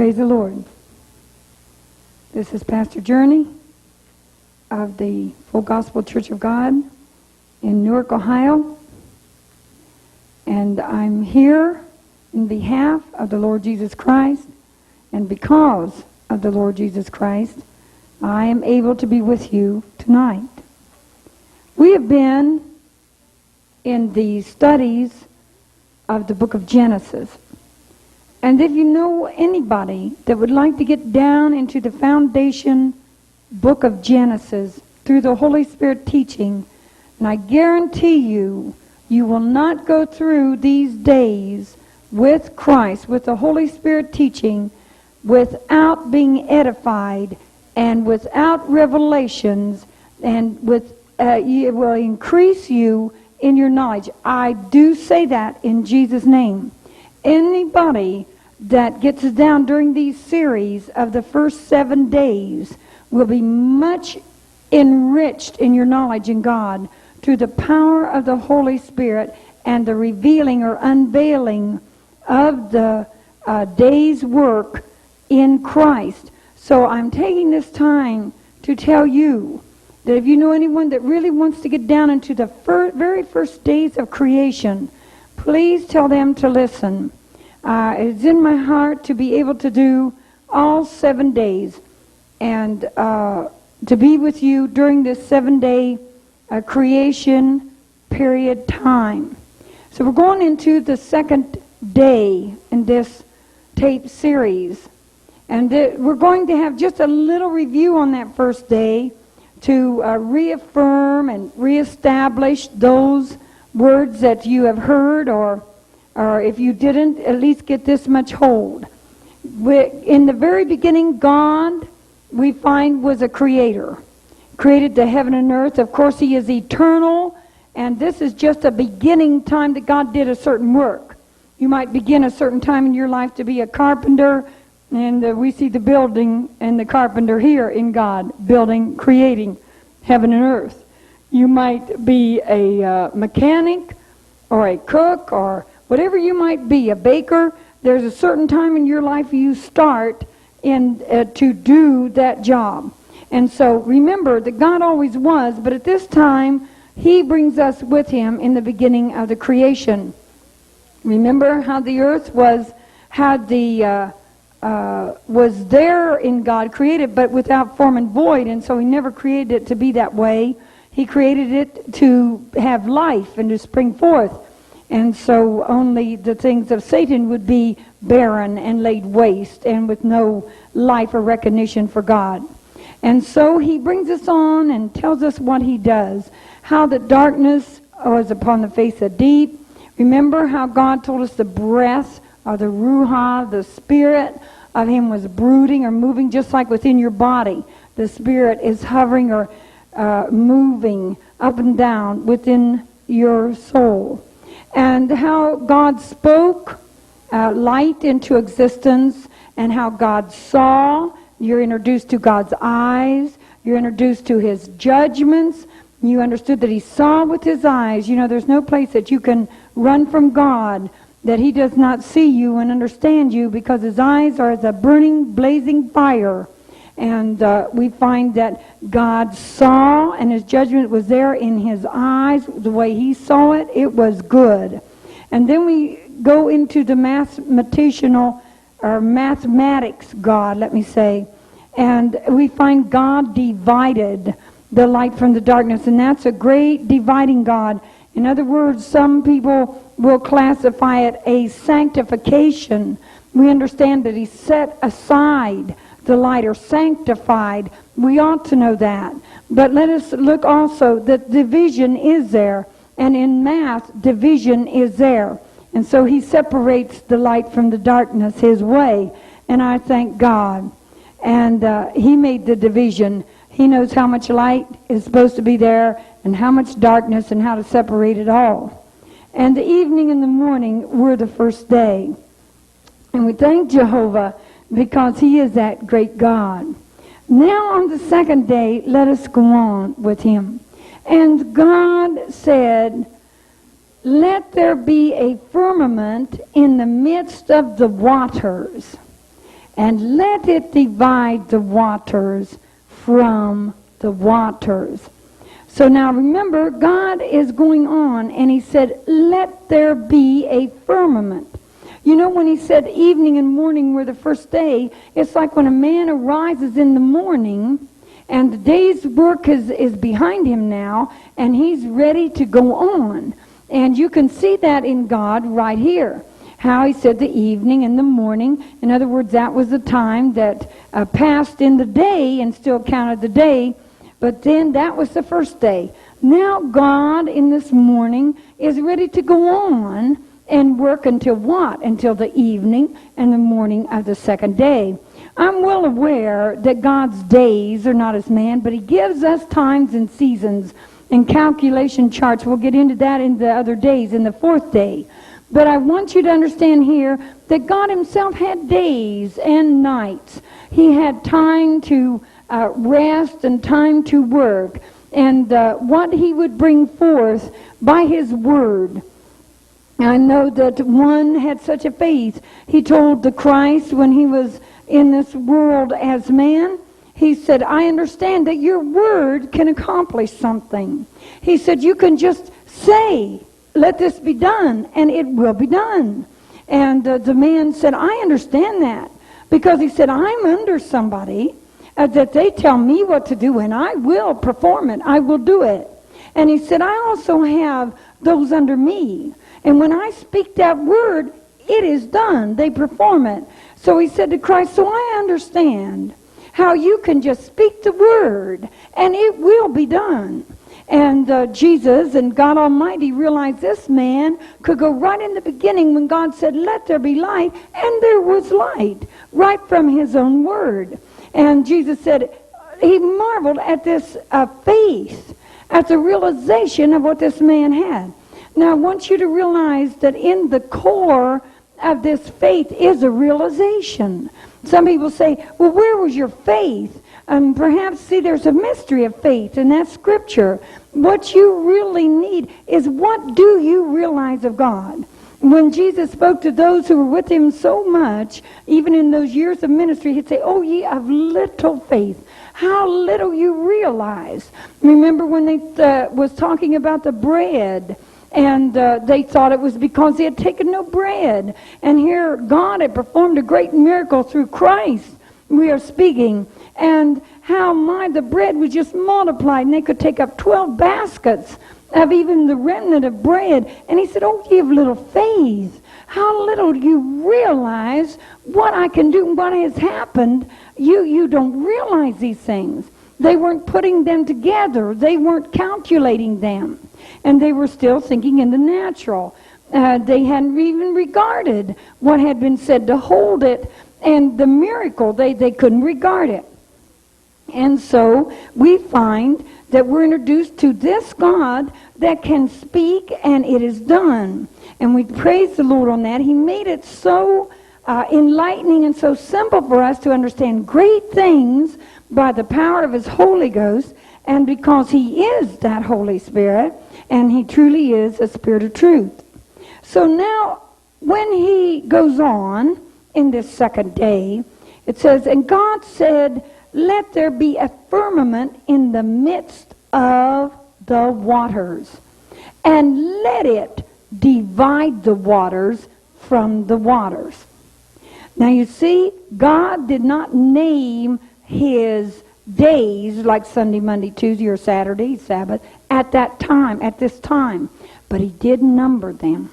Praise the Lord. This is Pastor Journey of the Full Gospel Church of God in Newark, Ohio. And I'm here in behalf of the Lord Jesus Christ. And because of the Lord Jesus Christ, I am able to be with you tonight. We have been in the studies of the book of Genesis. And if you know anybody that would like to get down into the foundation book of Genesis through the Holy Spirit teaching, and I guarantee you, you will not go through these days with Christ, with the Holy Spirit teaching, without being edified and without revelations, and it will increase you in your knowledge. I do say that in Jesus' name. Anybody that gets down during these series of the first 7 days will be much enriched in your knowledge in God through the power of the Holy Spirit and the revealing or unveiling of the day's work in Christ. So I'm taking this time to tell you that if you know anyone that really wants to get down into the very first days of creation, please tell them to listen. It's in my heart to be able to do all 7 days and to be with you during this 7-day creation period time. So we're going into the second day in this tape series. And we're going to have just a little review on that first day to reaffirm and reestablish those words that you have heard, or if you didn't, at least get this much hold. In the very beginning, God, we find, was a creator. Created the heaven and earth. Of course, He is eternal, and this is just a beginning time that God did a certain work. You might begin a certain time in your life to be a carpenter, and we see the building and the carpenter here in God, building, creating heaven and earth. You might be a mechanic or a cook or whatever you might be, a baker. There's a certain time in your life you start to do that job. And so remember that God always was, but at this time He brings us with Him in the beginning of the creation. Remember how the earth was there in God, created, but without form and void, and so He never created it to be that way. He created it to have life and to spring forth. And so only the things of Satan would be barren and laid waste and with no life or recognition for God. And so He brings us on and tells us what He does. How the darkness was upon the face of deep. Remember how God told us the breath or the ruha, the spirit of Him was brooding or moving just like within your body. The spirit is hovering or moving up and down within your soul. And how God spoke light into existence, and how God saw. You're introduced to God's eyes. You're introduced to His judgments. You understood that He saw with His eyes. You know, there's no place that you can run from God that He does not see you and understand you, because His eyes are as a burning, blazing fire. And we find that God saw, and His judgment was there in His eyes. The way He saw it, it was good. And then we go into the mathematics God, let me say. And we find God divided the light from the darkness. And that's a great dividing God. In other words, some people will classify it a sanctification. We understand that He set aside the light, or sanctified. We ought to know that. But let us look also that division is there. And in math, division is there. And so He separates the light from the darkness His way. And I thank God. And He made the division. He knows how much light is supposed to be there and how much darkness, and how to separate it all. And the evening and the morning were the first day. And we thank Jehovah because He is that great God. Now on the second day, let us go on with Him. And God said, let there be a firmament in the midst of the waters, and let it divide the waters from the waters. So now remember, God is going on, and he said, let there be a firmament. You know, when he said evening and morning were the first day, it's like when a man arises in the morning, and the day's work is behind him now, and he's ready to go on. And you can see that in God right here. How he said the evening and the morning. In other words, that was the time that passed in the day and still counted the day. But then that was the first day. Now God in this morning is ready to go on and work until what? Until the evening and the morning of the second day. I'm well aware that God's days are not as man, but he gives us times and seasons and calculation charts. We'll get into that in the other days, in the fourth day. But I want you to understand here that God himself had days and nights. He had time to rest and time to work, and what he would bring forth by his word. I know that one had such a faith. He told the Christ when he was in this world as man, he said, I understand that your word can accomplish something. He said, you can just say, let this be done, and it will be done. And the man said, I understand that, because he said, I'm under somebody that they tell me what to do, and I will perform it. I will do it. And he said, I also have those under me. And when I speak that word, it is done. They perform it. So he said to Christ, so I understand how you can just speak the word, and it will be done. And Jesus and God Almighty realized this man could go right in the beginning when God said, let there be light, and there was light, right from his own word. And Jesus said, he marveled at this faith, at the realization of what this man had. Now I want you to realize that in the core of this faith is a realization. Some people say, well, where was your faith? And perhaps, see, there's a mystery of faith, and that's Scripture. What you really need is, what do you realize of God? When Jesus spoke to those who were with him so much, even in those years of ministry, he'd say, oh, ye of little faith. How little you realize. Remember when they was talking about the bread, and they thought it was because they had taken no bread. And here God had performed a great miracle through Christ. We are speaking. And how the bread was just multiplied, and they could take up 12 baskets of even the remnant of bread. And he said, oh, ye of little faith. How little do you realize what I can do and what has happened. You don't realize these things. They weren't putting them together. They weren't calculating them. And they were still thinking in the natural. They hadn't even regarded what had been said to hold it. And the miracle, they couldn't regard it. And so we find that we're introduced to this God that can speak, and it is done. And we praise the Lord on that. He made it so enlightening and so simple for us to understand great things by the power of his Holy Ghost, and because he is that Holy Spirit, and he truly is a Spirit of truth. So now, when he goes on in this second day, it says, and God said, let there be a firmament in the midst of the waters, and let it divide the waters from the waters. Now you see, God did not name his days like Sunday, Monday, Tuesday, or Saturday, Sabbath, at that time, at this time. But he did number them.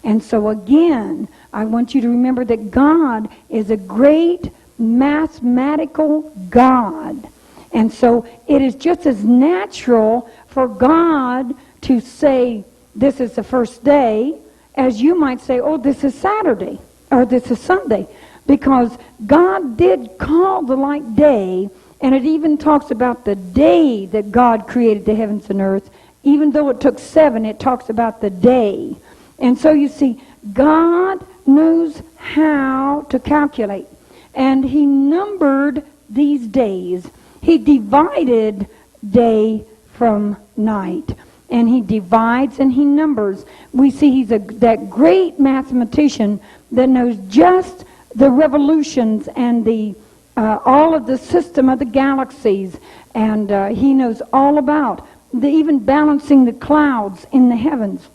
And so again, I want you to remember that God is a great mathematical God. And so it is just as natural for God to say, this is the first day, as you might say, oh, this is Saturday, or this is Sunday. Because God did call the light day, and it even talks about the day that God created the heavens and earth. Even though it took 7, it talks about the day. And so you see, God knows how to calculate. And he numbered these days. He divided day from night. And he divides and he numbers. We see he's that great mathematician that knows just the revolutions and the all of the system of the galaxies, and he knows all about even balancing the clouds in the heavens.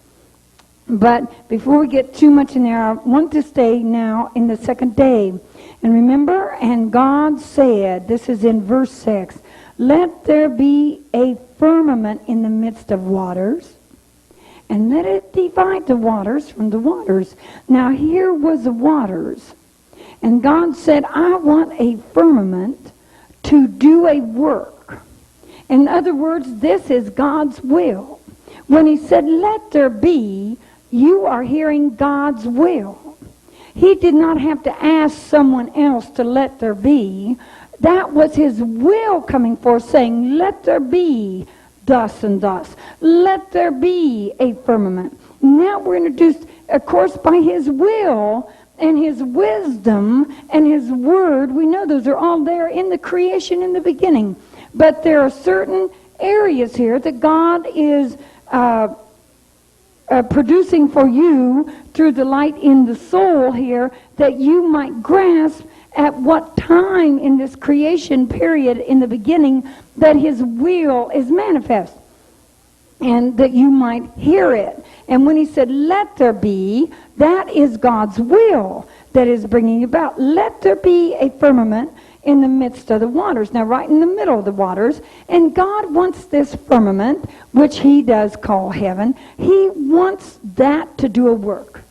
But before we get too much in there, I want to stay now in the second day. And remember, and God said, this is in verse 6, let there be a firmament in the midst of waters, and let it divide the waters from the waters. Now here was the waters. And God said, I want a firmament to do a work. In other words, this is God's will. When he said, let there be, you are hearing God's will. He did not have to ask someone else to let there be. That was his will coming forth, saying, let there be thus and thus. Let there be a firmament. Now we're introduced, of course, by his will and his wisdom and his word. We know those are all there in the creation in the beginning. But there are certain areas here that God is producing for you through the light in the soul here, that you might grasp at what time in this creation period in the beginning that his will is manifest, and that you might hear it. And when he said, let there be, that is God's will that is bringing about. Let there be a firmament in the midst of the waters. Now, right in the middle of the waters. And God wants this firmament, which he does call heaven. He wants that to do a work.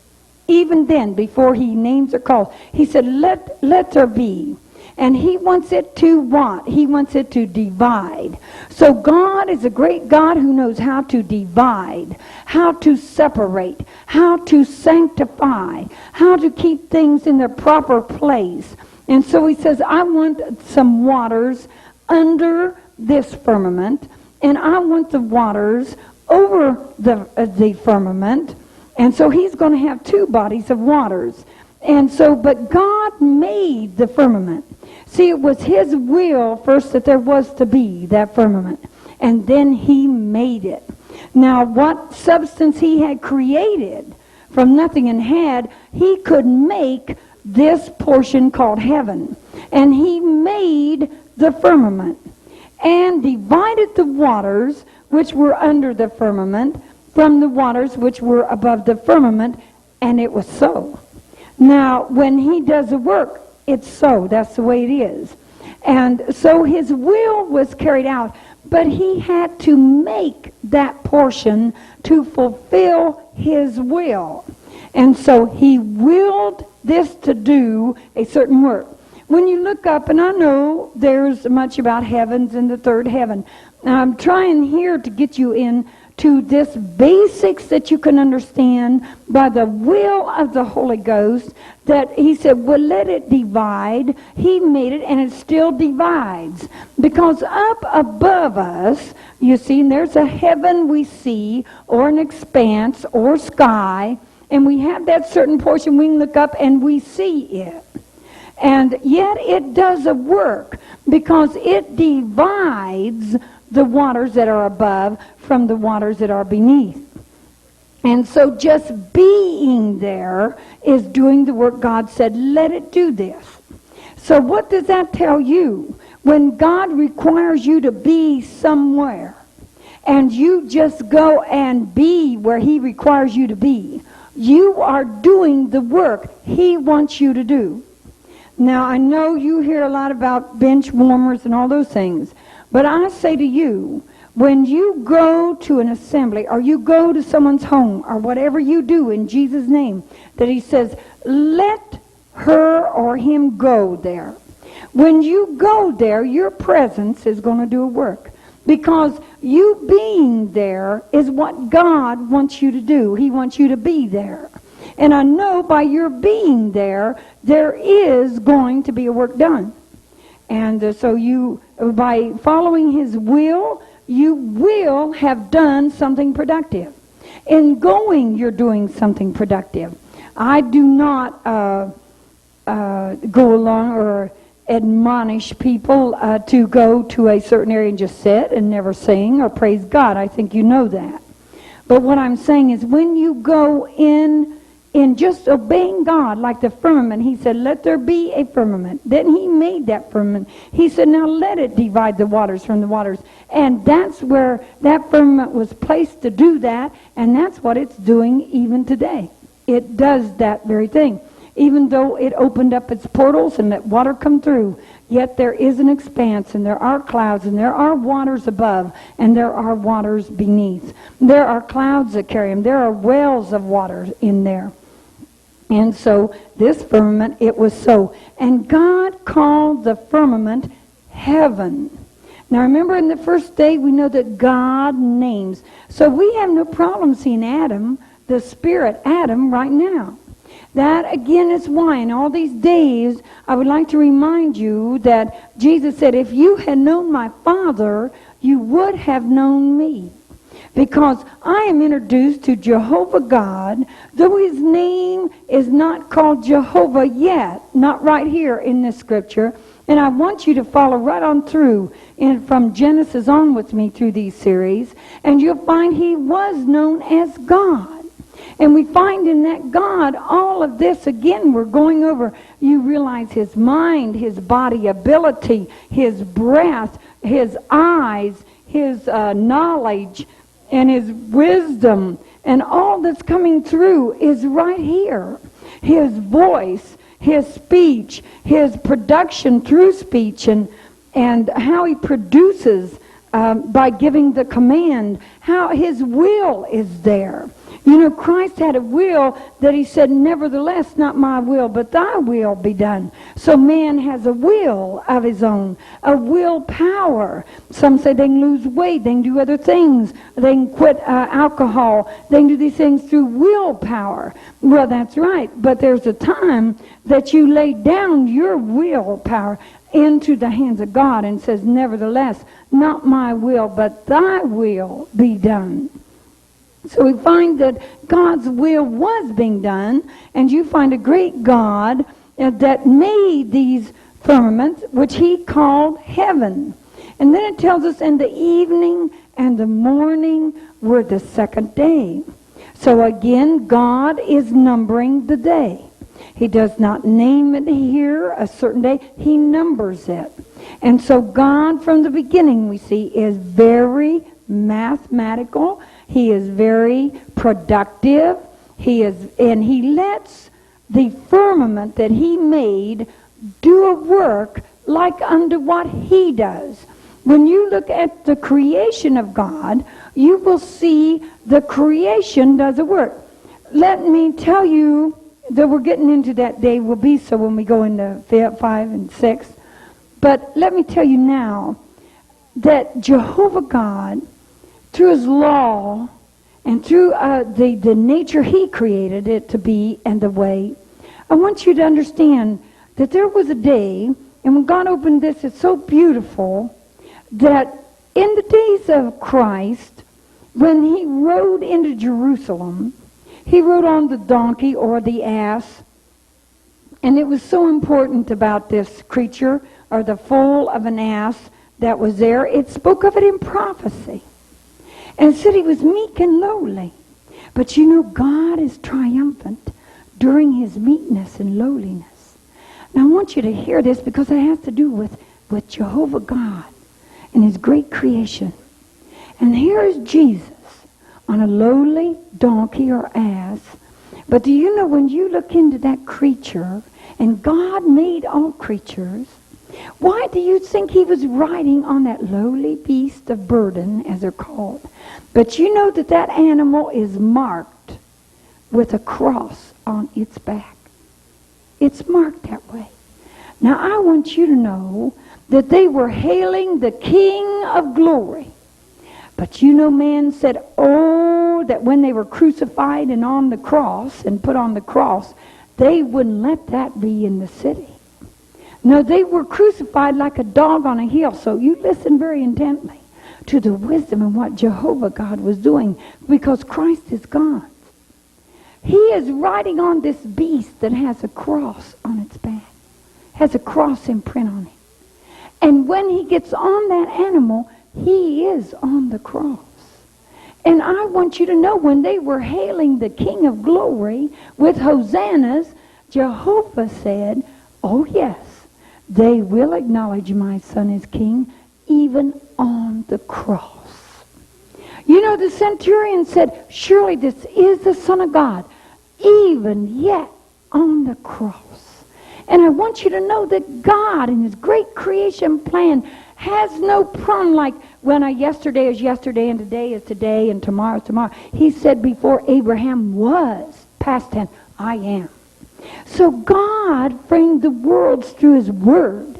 Even then, before he names or calls, he said, let there be. And he wants it to what? He wants it to divide. So God is a great God who knows how to divide, how to separate, how to sanctify, how to keep things in their proper place. And so he says, I want some waters under this firmament, and I want the waters over the firmament. And so he's going to have two bodies of waters. And so, but God made the firmament. See, it was his will first that there was to be that firmament. And then he made it. Now, what substance he had created from nothing and had, he could make this portion called heaven. And he made the firmament and divided the waters which were under the firmament from the waters which were above the firmament, and it was so. Now, when he does the work, it's so. That's the way it is. And so his will was carried out, but he had to make that portion to fulfill his will. And so he willed this to do a certain work. When you look up, and I know there's much about heavens and the third heaven. Now, I'm trying here to get you in to this basics that you can understand by the will of the Holy Ghost, that he said, well, let it divide. He made it, and it still divides. Because up above us, you see, there's a heaven we see, or an expanse, or sky, and we have that certain portion we can look up and we see it. And yet it does a work, because it divides the waters that are above from the waters that are beneath. And so just being there is doing the work. God said, let it do this. So what does that tell you? When God requires you to be somewhere, and you just go and be where he requires you to be, you are doing the work he wants you to do. Now, I know you hear a lot about bench warmers and all those things, but I say to you, when you go to an assembly, or you go to someone's home, or whatever you do in Jesus' name, that he says, let her or him go there. When you go there, your presence is going to do a work. Because you being there is what God wants you to do. He wants you to be there. And I know by your being there, there is going to be a work done. And so you, by following his will, you will have done something productive. In going, you're doing something productive. I do not go along or admonish people to go to a certain area and just sit and never sing or praise God. I think you know that. But what I'm saying is, when you go in in just obeying God, like the firmament. He said, let there be a firmament. Then he made that firmament. He said, now let it divide the waters from the waters. And that's where that firmament was placed to do that, and that's what it's doing even today. It does that very thing. Even though it opened up its portals and let water come through, yet there is an expanse, and there are clouds, and there are waters above, and there are waters beneath. There are clouds that carry them. There are wells of water in there. And so this firmament, it was so. And God called the firmament heaven. Now remember, in the first day, we know that God names. So we have no problem seeing Adam, the spirit Adam, right now. That, again, is why in all these days, I would like to remind you that Jesus said, if you had known my Father, you would have known me. Because I am introduced to Jehovah God, though his name is not called Jehovah yet, not right here in this scripture. And I want you to follow right on through from Genesis on with me through these series, and you'll find he was known as God. And we find in that God all of this, again, we're going over. You realize his mind, his body ability, his breath, his eyes, his knowledge, and his wisdom, and all that's coming through is right here. His voice, his speech, his production through speech, and how he produces by giving the command, how his will is there. You know, Christ had a will that he said, nevertheless, not my will, but thy will be done. So man has a will of his own, a willpower. Some say they can lose weight, they can do other things, they can quit alcohol, they can do these things through willpower. Well, that's right, but there's a time that you lay down your willpower into the hands of God and says, nevertheless, not my will, but thy will be done. So we find that God's will was being done, and you find a great God that made these firmaments, which he called heaven. And then it tells us, and the evening and the morning were the second day. So again, God is numbering the day. He does not name it here a certain day. He numbers it. And so God, from the beginning, we see, is very mathematical. He is very productive. And he lets the firmament that he made do a work like unto what he does. When you look at the creation of God, you will see the creation does a work. Let me tell you that we're getting into that day, will be so when we go into 5 and 6. But let me tell you now that Jehovah God, through his law and through the nature he created it to be and the way, I want you to understand that there was a day, and when God opened this, it's so beautiful, that in the days of Christ, when he rode into Jerusalem, he rode on the donkey or the ass, and it was so important about this creature, or the foal of an ass that was there. It spoke of it in prophecy. And it said he was meek and lowly. But you know, God is triumphant during his meekness and lowliness. Now I want you to hear this, because it has to do with Jehovah God and his great creation. And here is Jesus on a lowly donkey or ass. But do you know, when you look into that creature, and God made all creatures, why do you think he was riding on that lowly beast of burden, as they're called? But you know that that animal is marked with a cross on its back. It's marked that way. Now I want you to know that they were hailing the King of Glory. But you know, man said, oh, that when they were crucified and on the cross and put on the cross, they wouldn't let that be in the city. No, they were crucified like a dog on a hill. So you listen very intently to the wisdom and what Jehovah God was doing, because Christ is God. He is riding on this beast that has a cross on its back, has a cross imprint on it. And when he gets on that animal, he is on the cross. And I want you to know, when they were hailing the King of Glory with hosannas, Jehovah said, oh yes, they will acknowledge my son as king, even on the cross. You know, the centurion said, surely this is the Son of God, even yet on the cross. And I want you to know that God, in his great creation plan, has no problem like, yesterday is yesterday, and today is today, and tomorrow is tomorrow. He said before Abraham was, past tense, I am. So God framed the worlds through his word.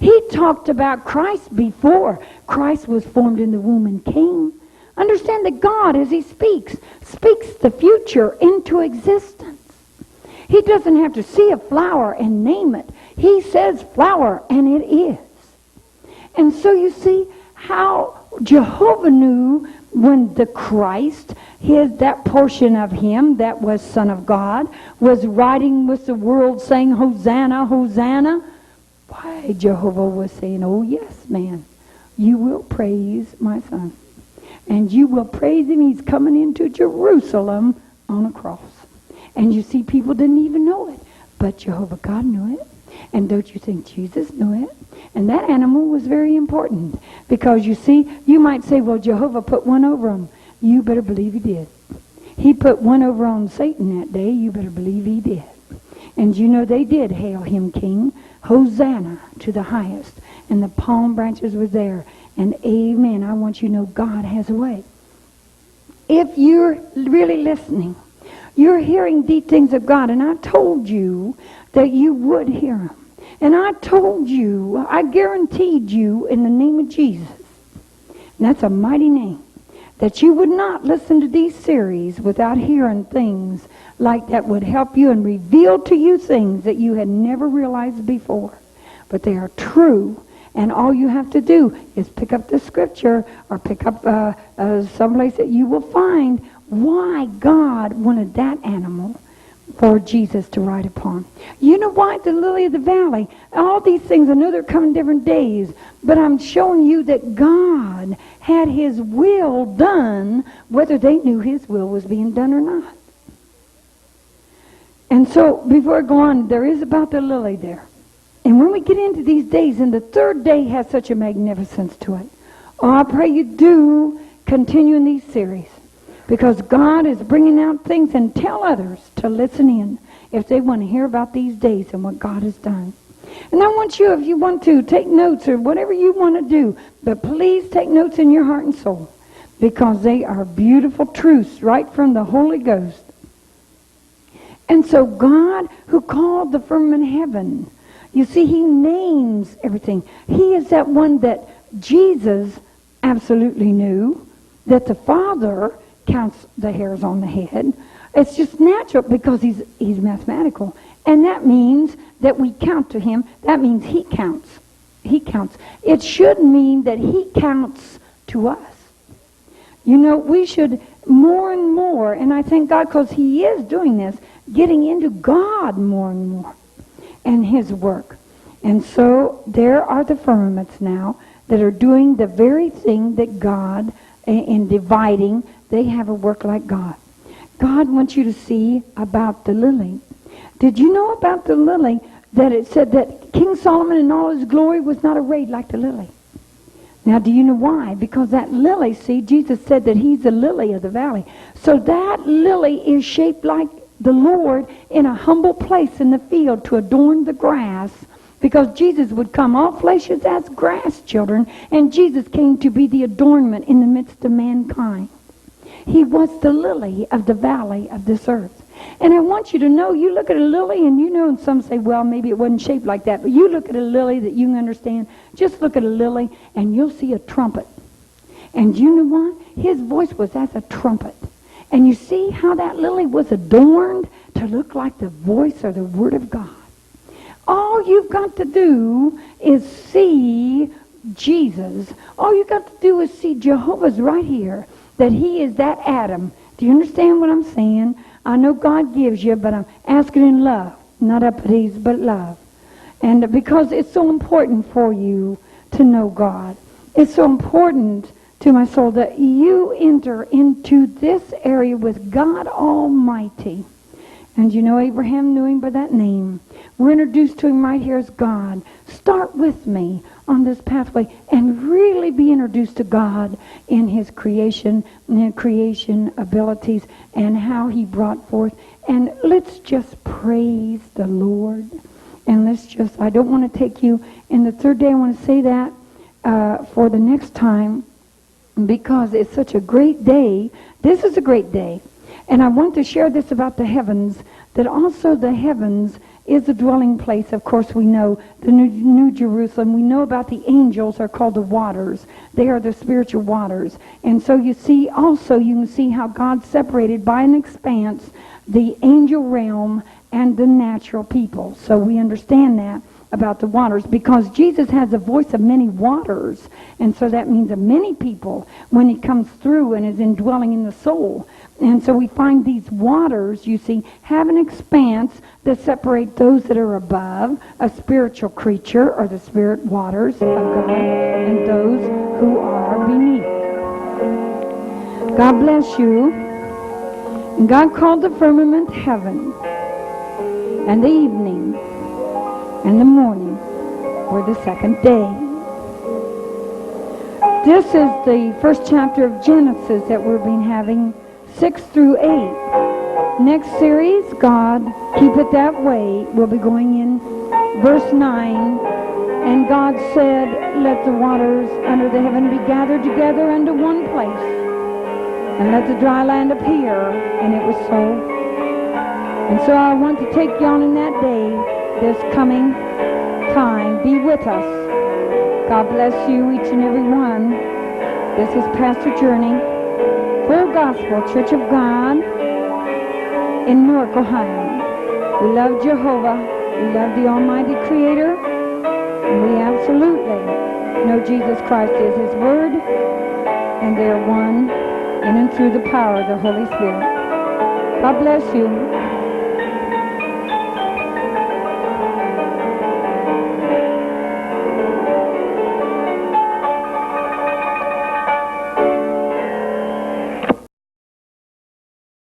He talked about Christ before Christ was formed in the womb and came. Understand that God, as he speaks the future into existence. He doesn't have to see a flower and name it. He says flower, and it is. And so you see how Jehovah knew when the Christ, that portion of him that was Son of God, was riding with the world saying, Hosanna, Hosanna. Why, Jehovah was saying, oh yes, man, you will praise my son. And you will praise him. He's coming into Jerusalem on a cross. And you see, people didn't even know it. But Jehovah God knew it. And don't you think Jesus knew it? And that animal was very important. Because you see, you might say, well, Jehovah put one over him. You better believe he did. He put one over on Satan that day. You better believe he did. And you know they did hail him king. Hosanna to the highest. And the palm branches were there. And amen. I want you to know God has a way. If you're really listening, you're hearing the things of God. And I told you that you would hear them. And I told you, I guaranteed you in the name of Jesus, and that's a mighty name, that you would not listen to these series without hearing things like that would help you and reveal to you things that you had never realized before. But they are true. And all you have to do is pick up the scripture or pick up someplace that you will find why God wanted that animal for Jesus to ride upon. You know why? The lily of the valley. All these things, I know they're coming different days, but I'm showing you that God had his will done, whether they knew his will was being done or not. And so, before I go on, there is about the lily there. And when we get into these days, and the third day has such a magnificence to it, I pray you do continue in these series. Because God is bringing out things, and tell others to listen in if they want to hear about these days and what God has done. And I want you, if you want to, take notes or whatever you want to do. But please take notes in your heart and soul. Because they are beautiful truths right from the Holy Ghost. And so God, who called the firmament heaven, you see, he names everything. He is that one that Jesus absolutely knew, that the Father counts the hairs on the head. It's just natural because he's mathematical. And that means that we count to him. That means he counts. He counts. It should mean that he counts to us. You know, we should more and more, and I thank God because he is doing this, getting into God more and more and his work. And so there are the firmaments now that are doing the very thing that God, in dividing, they have a work like God. God wants you to see about the lily. Did you know about the lily that it said that King Solomon in all his glory was not arrayed like the lily? Now, do you know why? Because that lily, see, Jesus said that he's the lily of the valley. So that lily is shaped like the Lord in a humble place in the field to adorn the grass. Because Jesus would come. All flesh is as grass, children. And Jesus came to be the adornment in the midst of mankind. He was the lily of the valley of this earth. And I want you to know, you look at a lily and you know, and some say, well, maybe it wasn't shaped like that. But you look at a lily that you can understand. Just look at a lily and you'll see a trumpet. And you know what? His voice was as a trumpet. And you see how that lily was adorned to look like the voice or the word of God. All you've got to do is see Jesus. All you've got to do is see Jehovah's right here. That he is that Adam. Do you understand what I'm saying? I know God gives you, but I'm asking in love. Not uppities, but love. And because it's so important for you to know God. It's so important to my soul that you enter into this area with God Almighty. And you know, Abraham knew him by that name. We're introduced to him right here as God. Start with me on this pathway and really be introduced to God in his creation abilities and how he brought forth. And let's just praise the Lord. And I don't want to take you, in the third day I want to say that for the next time, because it's such a great day. This is a great day. And I want to share this about the heavens, that also the heavens is a dwelling place. Of course, we know the New Jerusalem. We know about the angels are called the waters. They are the spiritual waters. And so you see, also you can see how God separated by an expanse the angel realm and the natural people. So we understand that about the waters, because Jesus has the voice of many waters, and so that means of many people when he comes through and is indwelling in the soul. And so we find these waters, you see, have an expanse that separate those that are above, a spiritual creature, or the spirit waters of God, and those who are beneath. God bless you. And God called the firmament heaven, and the evening and the morning were the second day. This is the first chapter of Genesis that we've been having, 6 through 8. Next series, God, Keep It That Way, we'll be going in verse 9. And God said, let the waters under the heaven be gathered together unto one place, and let the dry land appear. And it was so. And so I want to take you on in that day, this coming time. Be with us. God bless you, each and every one. This is Pastor Journey, Full Gospel Church of God in Newark, Ohio. We love Jehovah. We love the Almighty Creator. And we absolutely know Jesus Christ is his Word. And they are one in and through the power of the Holy Spirit. God bless you.